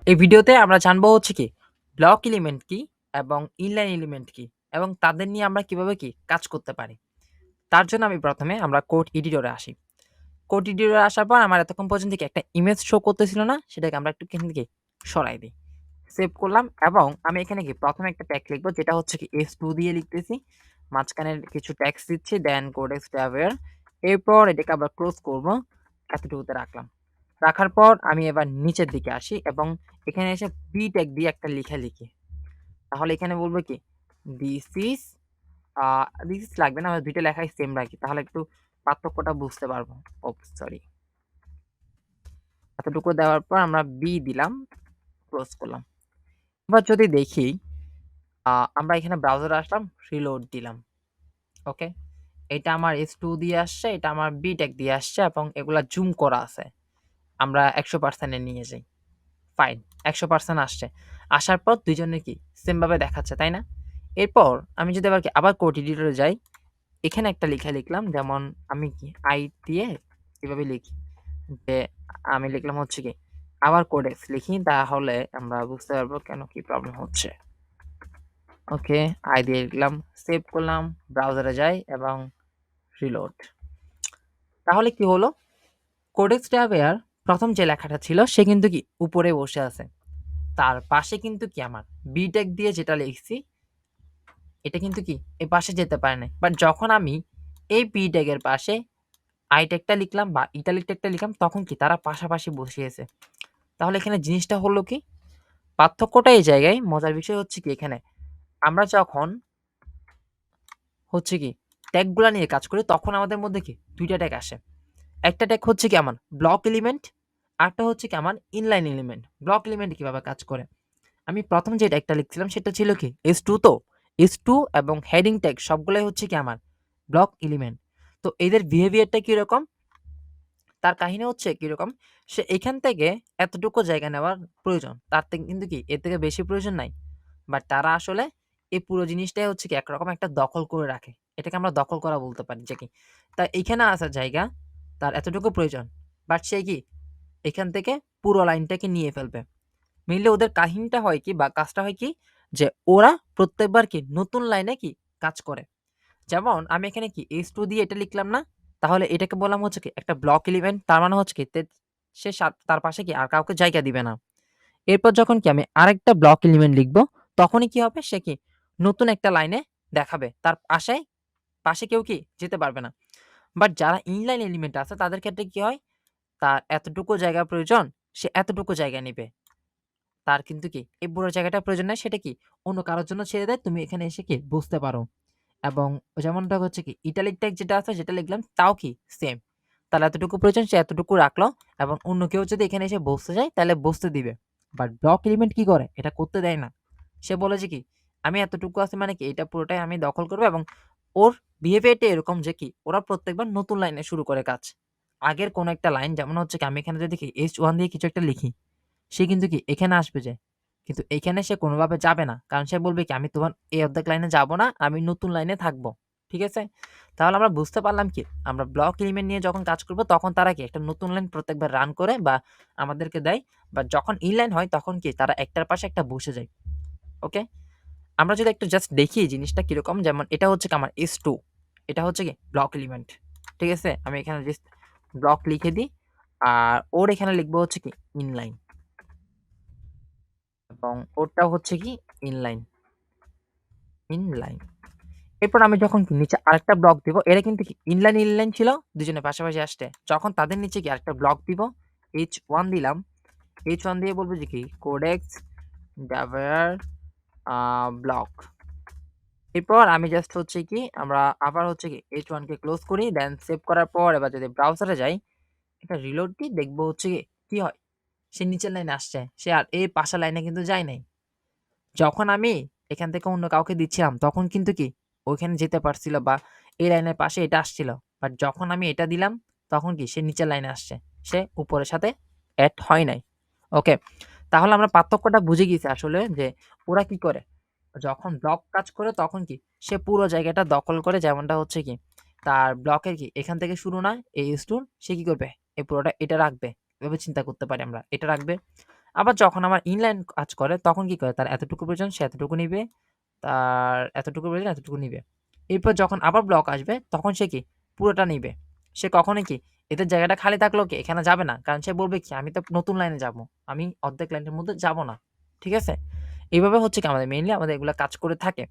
এই ভিডিওতে আমরা জানবো হচ্ছে কি ব্লক এলিমেন্ট কি এবং ইনলাইন এলিমেন্ট কি এবং তাদের নিয়ে আমরা কিভাবে কি কাজ করতে পারি। তার জন্য আমি প্রথমে আমরা কোড এডিটরে আসি। কোড এডিটরে আসার পর আমার এতক্ষণ পর্যন্ত কি একটা ইমেজ শো করতেছিল না, সেটাকে আমরা একটু এখান থেকে সরাই দিই। সেভ করলাম এবং আমি এখানে কি প্রথমে একটা ট্যাগ লিখবো যেটা হচ্ছে কি S2 দিয়ে লিখতেছি। মাঝখানের কিছু ট্যাগস দিচ্ছি, দেন কোডেক্স ডেভওয়্যার। এরপর এটাকে আবার ক্লোজ করব, এতটুকুতে রাখলাম। রাখার পর আমি এবার নিচের দিকে আসি এবং এখানে এসে বি ট্যাগ দিয়ে একটা লেখা লিখি। তাহলে এখানে বলবো কি দিস ইজ দিস ইজ লাগবে না, আমরা দুইটা লেখাই সেম রাখি, তাহলে একটু পার্থক্যটা বুঝতে পারবো। ও সরি, এতটুকু দেওয়ার পর আমরা বি দিলাম, ক্লোজ করলাম। এবার যদি দেখি আমরা এখানে ব্রাউজারে আসলাম, রিলোড দিলাম। ওকে, এটা আমার S2 দিয়ে আসছে, এটা আমার বি ট্যাগ দিয়ে আসছে এবং এগুলা জুম করা আছে। আমরা 100% এ নিয়ে যাই। ফাইন, 100% আসছে। আসার পর দুইজনের কি সেম ভাবে দেখাচ্ছে, তাই না? এরপর আমি যদি আবার কোড এডিটরে যাই, এখানে একটা লেখা লিখলাম, যেমন আমি কি আই দিয়ে এভাবে লিখি যে আমি লিখলাম হচ্ছে কি আবার কোডেক্স লিখি, তাহলে আমরা বুঝতে পারবো কেন কি প্রবলেম হচ্ছে। ওকে, আই দিয়ে লিখলাম, সেভ করলাম, ব্রাউজারে যাই এবং রিলোড। তাহলে কি হলো, কোডেক্স ডেভওয়্যার প্রথম যে লেখাটা ছিল সে কিন্তু কি উপরে বসে আছে, তার পাশে কিন্তু কি আমার বি ট্যাগ দিয়ে যেটা লিখছি এটা কিন্তু কি এই পাশে যেতে পারে না। বাট যখন আমি এই বি ট্যাগের পাশে আই ট্যাগটা লিখলাম বা ইটালিক ট্যাগটা লিখলাম, তখন কি তারা পাশাপাশি বসিয়েছে। তাহলে এখানে জিনিসটা হলো কি, পার্থক্যটা এই জায়গায়। মজার বিষয় হচ্ছে কি, এখানে আমরা যখন হচ্ছে কি ট্যাগগুলা নিয়ে কাজ করি তখন আমাদের মধ্যে কি দুইটা ট্যাগ আসে। একটা ট্যাগ হচ্ছে কি আমার ব্লক এলিমেন্ট, আরেকটা হচ্ছে কি আমার ইনলাইন এলিমেন্ট। ব্লক এলিমেন্ট কিভাবে কাজ করে, আমি প্রথম যে ট্যাগটা লিখছিলাম সেটা ছিল কি S2, তো S2 এবং হেডিং ট্যাগ সবগুলাই হচ্ছে কি আমার ব্লক এলিমেন্ট। তো এদের বিহেভিয়ারটা কিরকম, তার কাহিনী হচ্ছে কিরকম, সে এখান থেকে এতটুকু জায়গা নেওয়ার প্রয়োজন, তার থেকে কিন্তু কি এর থেকে বেশি প্রয়োজন নাই। বাট তারা আসলে এই পুরো জিনিসটাই হচ্ছে কি একরকম একটা দখল করে রাখে। এটাকে আমরা দখল করা বলতে পারি যে কি, তা এইখানে আসার জায়গা তার এতটুকু প্রয়োজন, বাট সে কি এখান থেকে পুরো লাইনটাকে নিয়ে ফেলবে। মেইনলি ওদের কাহিনীটা হয় কি বা কাজটা হয় কি, যে ওরা প্রত্যেকবার কি নতুন লাইনে কি কাজ করে। যেমন আমি এখানে কি S2 দিয়ে এটা লিখলাম না, তাহলে এটাকে বললাম হচ্ছে কি একটা ব্লক এলিমেন্ট, তার মানে হচ্ছে কি সে তার পাশে কি আর কাউকে জায়গা দিবে না। এরপর যখন কি আমি আরেকটা ব্লক এলিমেন্ট লিখবো, তখনই কি হবে, সে কি নতুন একটা লাইনে দেখাবে, তার আশায় পাশে কেউ কি যেতে পারবে না। বাট যারা ইনলাইন এলিমেন্ট আছে তাদের ক্ষেত্রে কি হয়, তার এতটুকু জায়গা প্রয়োজন, সে এতটুকু জায়গা নিবে। তার কিন্তু কি এই পুরো জায়গাটা প্রয়োজন নাই, সেটা কি অন্য কারোর জন্য ছেড়ে দেয়, তুমি এখানে এসে কি বুঝতে পারো। এবং যেমনটা হচ্ছে কি ইটালিক ট্যাগ যেটা আছে যেটা লিখলাম তাও কি সেম, তার এতটুকু প্রয়োজন সে এতটুকু রাখলো, এবং অন্য কেউ যদি এখানে এসে বসতে যায় তাহলে বসতে দিবে। বাট ব্লক এলিমেন্ট কি করে, এটা করতে দেয় না। সে বলে যে কি আমি এতটুকু আছে মানে কি এটা পুরোটাই আমি দখল করবো, এবং ওর বিহেভিয়ারটা এরকম যে কি ওরা প্রত্যেকবার নতুন লাইনে শুরু করে কাজ। আগের কোন একটা লাইন, যেমন হচ্ছে কি আমি এখানে যদি কি S1 দিয়ে কিছু একটা লিখি, সে কিন্তু কি এখানে আসবে যে, কিন্তু এখানে সে কোনোভাবে যাবে না, কারণ সে বলবে কি আমি তোমার এই অর্ধেক লাইনে যাব না, আমি নতুন লাইনে থাকবো। ঠিক আছে, তাহলে আমরা বুঝতে পারলাম কি আমরা ব্লক এলিমেন্ট নিয়ে যখন কাজ করব তখন তারা কি একটা নতুন লাইন প্রত্যেকবার রান করে বা আমাদেরকে দেয়, বা যখন ইনলাইন হয় তখন কি তারা একটার পাশে একটা বসে যায়। ওকে, আমরা যদি একটু জাস্ট দেখি জিনিসটা কিরকম, যেমন এটা হচ্ছে কি আমার S2, এটা হচ্ছে কি ব্লক এলিমেন্ট। ঠিক আছে, আমি এখানে জাস্ট ব্লক লিখে দিই, আর ওর এখানে লিখবো হচ্ছে কি ইনলাইন, এবং ওরটা হচ্ছে কি ইনলাইন। ইনলাইন, এরপর আমি যখন নিচে আরেকটা ব্লক দিব, এরা কিন্তু কি ইনলাইন ইনলাইন ছিল, দুজনের পাশাপাশি আসছে, যখন তাদের নিচে কি আরেকটা ব্লক দিব, H1 দিলাম, H1 দিয়ে বলবো যে কি কোডেক্স ডেভওয়্যার ব্লক। এরপর আমি জাস্ট হচ্ছে কি আমরা আবার হচ্ছে কি H1 কে ক্লোজ করি, দেন সেভ করার পর এবার যদি ব্রাউজারে যাই, এটা রিলোড দিই, দেখবো হচ্ছে কি হয়, সে নিচের লাইনে আসছে, সে আর এই পাশের লাইনে কিন্তু যায় নাই। যখন আমি এখান থেকে অন্য কাউকে দিচ্ছিলাম তখন কিন্তু কি ওইখানে যেতে পারছিল বা এই লাইনের পাশে এটা আসছিল। বাট যখন আমি এটা দিলাম তখন কি সে নিচের লাইনে আসছে, সে উপরের সাথে এড হয় নাই। ওকে, তাহলে আমরা পার্থক্যটা বুঝে গেছি আসলে যে ওরা কি করে, যখন ব্লক কাজ করে তখন কি সে পুরো জায়গাটা দখল করে, যেমনটা হচ্ছে কি তার ব্লকের কি এখান থেকে শুরু না এই স্টোর, সে কি করবে এই পুরোটা এটা রাখবে। এভাবে চিন্তা করতে পারি আমরা, এটা রাখবে। আবার যখন আমার ইনলাইন কাজ করে তখন কি করে? তার এতটুকু প্রয়োজন সে এতটুকু নিবে, তার এতটুকু প্রয়োজন এতটুকু নিবে। এরপর যখন আবার ব্লক আসবে তখন সে কি? পুরোটা নিবে। সে কখনোই কি এদের জায়গাটা খালি থাকলেও কি এখানে যাবে না। কারণ সে বলবে কি আমি তো নতুন লাইনে যাবো। আমি অর্ধেক লাইনের মধ্যে যাবো না। ঠিক আছে? এভাবে হচ্ছে কি আমাদের মেইনলি আমাদের এগুলা কাজ করে থাকে।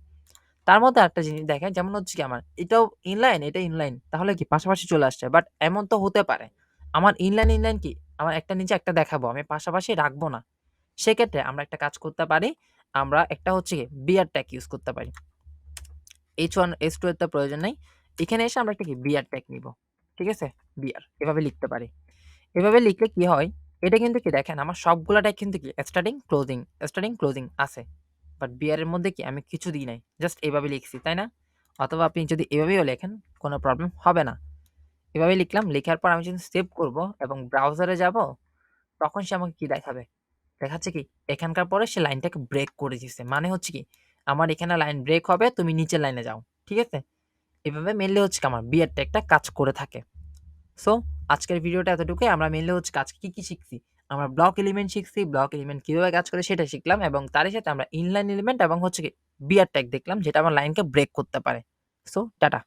তার মধ্যে আরেকটা জিনিস দেখেন যেমন হচ্ছে কি আমার এটাও ইনলাইন, এটা ইনলাইন। তাহলে কি পাশাপাশি চলে আসছে। বাট এমন তো হতে পারে। আমার ইনলাইন কি? আমার একটা নিচে একটা দেখাবো। আমি পাশাপাশি রাখবো না। সেক্ষেত্রে আমরা একটা কাজ করতে পারি। আমরা একটা হচ্ছে কি বিয়ার ট্যাগ ইউজ করতে পারি। H1, H2 এর তো প্রয়োজন নাই। এখানে এসে আমরা একটা কি বিয়ার ট্যাগ নিব। ঠিক আছে? বিয়ার এভাবে লিখতে পারি। এভাবে লিখলে কি হয়? এটা কিন্তু কি দেখেন আমার সবগুলা ট্যাগ কিন্তু কি স্টার্টিং ক্লোজিং আছে। বাট বিয়ার এর মধ্যে কি আমি কিছু দিই নাই। জাস্ট এভাবে লিখছি, তাই না? অথবা আপনি যদি এভাবেও লেখেন কোনো প্রবলেম হবে না। এভাবে লিখলাম, লিখার পর আমি যখন সেভ করব এবং ব্রাউজারে যাব তখন সে আমাকে কি দেখাবে? দেখাচ্ছে কি এখানকার পরে সে লাইনটাকে ব্রেক করে দিছে। মানে হচ্ছে কি আমার এখানে লাইন ব্রেক হবে, তুমি নিচের লাইনে যাও। ঠিক আছে? এভাবে মেইনলি হচ্ছে কি আমার বিয়ার ট্যাগটা কাজ করে থাকে। সো আজকের ভিডিওটা এতটুকুই। আমরা মেইনলি হচ্ছে আজকে কি শিখছি? আমরা ব্লক এলিমেন্ট শিখছি। ব্লক এলিমেন্ট কিভাবে কাজ করে সেটা শিখলাম এবং তারই সাথে আমরা ইনলাইন এলিমেন্ট এবং হচ্ছে কি বিয়ার ট্যাগ দেখলাম যেটা আমার লাইনকে ব্রেক করতে পারে। So tata.